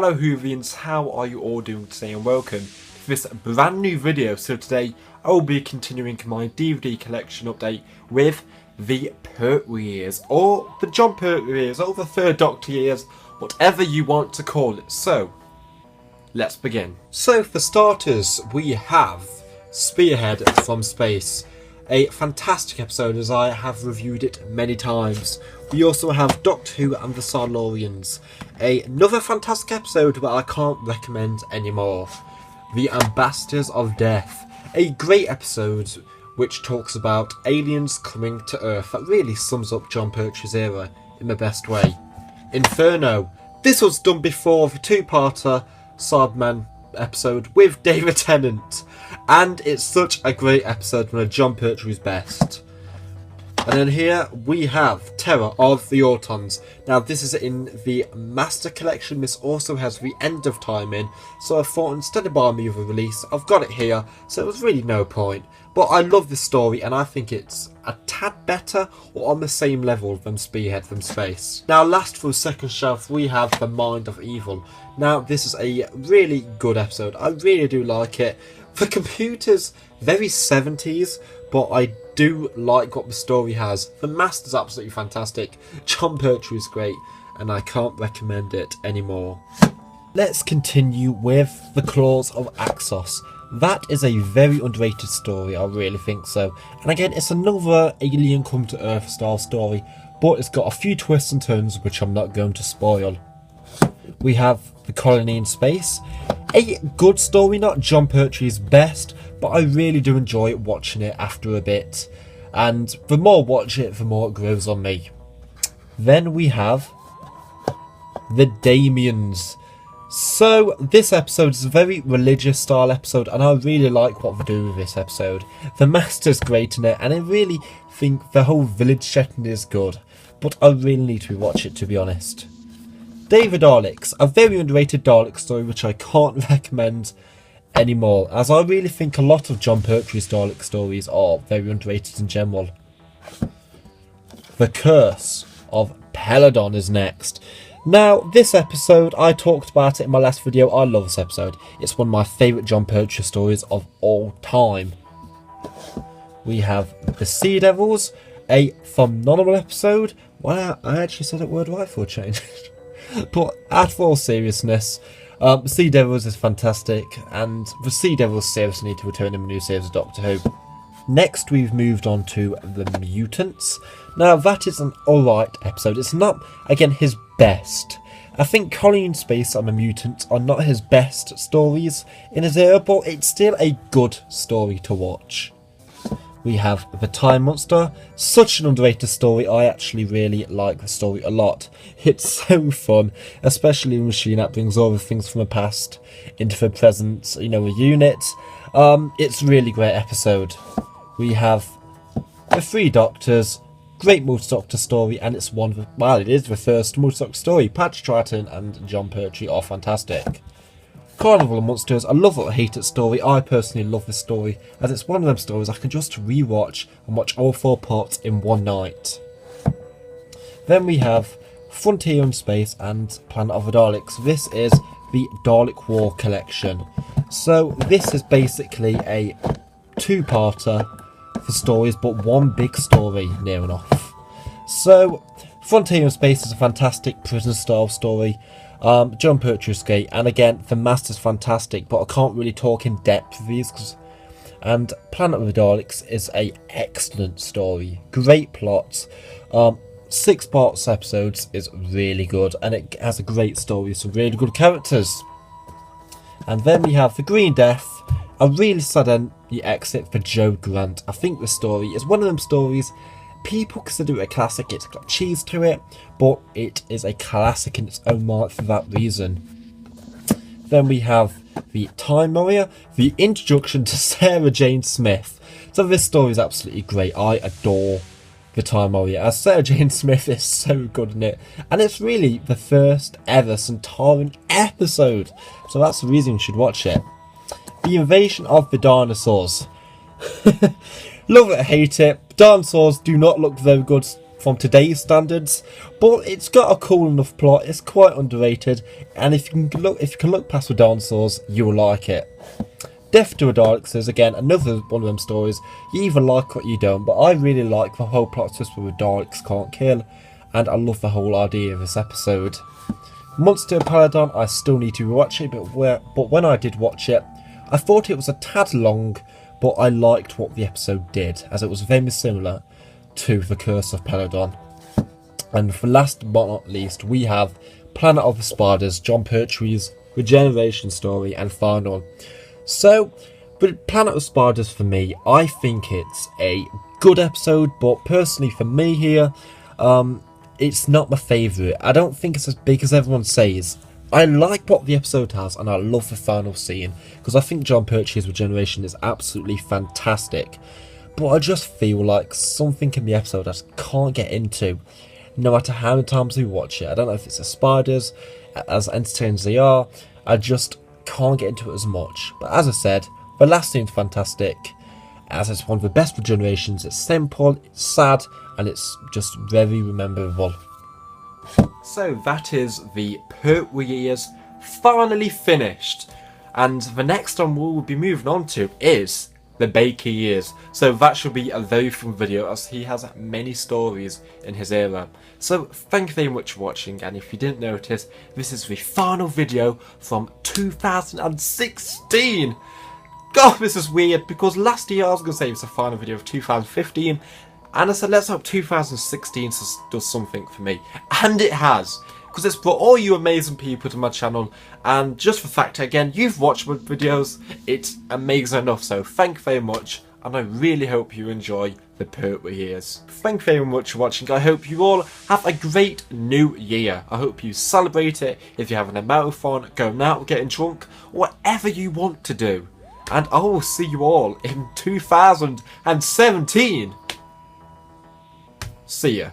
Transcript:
Hello Hoovians, how are you all doing today, and welcome to this brand new video. So today I will be continuing my DVD collection update with the Pertwee Years, or the John Pertwee Years, or the Third Doctor Years, whatever you want to call it. So let's begin. So for starters, we have Spearhead from Space. A fantastic episode, as I have reviewed it many times. We also have Doctor Who and the Silurians. Another fantastic episode, but I can't recommend anymore. The Ambassadors of Death. A great episode which talks about aliens coming to Earth. That really sums up Jon Pertwee's era in the best way. Inferno. This was done before the two-parter Cyberman episode with David Tennant. And it's such a great episode, one of Jon Pertwee's best. And then here we have Terror of the Autons. Now this is in the Master Collection. This also has the End of Time in. So I thought instead of buying me the release, I've got it here. So it was really no point. But I love this story, and I think it's a tad better or on the same level than Spearhead from Space. Now last for the second shelf we have The Mind of Evil. Now this is a really good episode. I really do like it. The computer's very 70s, but I do like what the story has. The Master's absolutely fantastic. Jon Pertwee is great, and I can't recommend it anymore. Let's continue with The Claws of Axos. That is a very underrated story, I really think so. And again, it's another alien come to Earth style story, but it's got a few twists and turns which I'm not going to spoil. We have The Colony in Space. A good story, not Jon Pertwee's best, but I really do enjoy watching it after a bit. And the more I watch it, the more it grows on me. Then we have The Damians. So this episode is a very religious style episode, and I really like what they do with this episode. The Master's great in it, and I really think the whole village setting is good. But I really need to rewatch it, to be honest. David Daleks, a very underrated Dalek story which I can't recommend anymore, as I really think a lot of Jon Pertwee's Dalek stories are very underrated in general. The Curse of Peladon is next. Now this episode, I talked about it in my last video. I love this episode. It's one of my favourite Jon Pertwee stories of all time. We have The Sea Devils, a phenomenal episode. Wow, I actually said that word right for a change. But at all seriousness, Sea Devils is fantastic, and the Sea Devils seriously need to return in the new series of Doctor Who. Next we've moved on to The Mutants. Now that is an alright episode. It's not, again, his best. I think Colony in Space and The Mutants are not his best stories in his era, but it's still a good story to watch. We have The Time Monster. Such an underrated story. I actually really like the story a lot. It's so fun, especially when Sheena brings all the things from the past into the present, a unit. It's a really great episode. We have The Three Doctors. Great multi-doctor story, and it's it is the first multi-doctor story. Patrick Troughton and Jon Pertwee are fantastic. Carnival of Monsters, I love it or hate it story. I personally love this story, as it's one of them stories I can just rewatch and watch all 4 parts in one night. Then we have Frontier in Space and Planet of the Daleks. This is the Dalek War collection. So this is basically a 2-parter for stories, but one big story near enough. So Frontier in Space is a fantastic prison style story. Jon Pertwee's great, and again the Master's fantastic, but I can't really talk in depth with these. And Planet of the Daleks is a excellent story, great plots. 6 parts episodes is really good, and it has a great story, some really good characters. And then we have The Green Death, a really sudden exit for Joe Grant. I think the story is one of them stories people consider it a classic. It's got cheese to it, but it is a classic in its own right for that reason. Then we have The Time Warrior, the introduction to Sarah Jane Smith. So this story is absolutely great. I adore The Time Warrior, as Sarah Jane Smith is so good in it, and it's really the first ever Centauran episode, so that's the reason you should watch it. The Invasion of the Dinosaurs. Love it or hate it, dinosaurs do not look very good from today's standards, but it's got a cool enough plot. It's quite underrated, and if you can look past the dinosaurs, you'll like it. Death to a Daleks is again another one of them stories. You either like or you don't, but I really like the whole plot twist where the Daleks can't kill, and I love the whole idea of this episode. Monster Paladon, I still need to rewatch it, but when I did watch it, I thought it was a tad long, but I liked what the episode did, as it was very similar to The Curse of Peladon. And for last but not least, we have Planet of the Spiders, John Pertwee's regeneration story and final. So, with Planet of Spiders for me, I think it's a good episode, but personally for me here, it's not my favourite. I don't think it's as big as everyone says. I like what the episode has, and I love the final scene, because I think John Pertwee's regeneration is absolutely fantastic. But I just feel like something in the episode I just can't get into, no matter how many times we watch it. I don't know if it's the spiders, as entertaining as they are, I just can't get into it as much. But as I said, the last scene's fantastic, as it's one of the best regenerations. It's simple, it's sad, and it's just very rememberable. So that is the Pertwee Years finally finished, and the next one we'll be moving on to is the Baker Years. So that should be a very fun video, as he has many stories in his era. So thank you very much for watching, and if you didn't notice, this is the final video from 2016. God, this is weird, because last year I was going to say it was the final video of 2015, and I said let's hope 2016 does something for me, and it has, because it's brought all you amazing people to my channel, and just for the fact again, you've watched my videos, it's amazing enough. So thank you very much, and I really hope you enjoy the Pertwee Years. Thank you very much for watching. I hope you all have a great new year. I hope you celebrate it if you're having a marathon, going out, getting drunk, whatever you want to do. And I will see you all in 2017. See ya.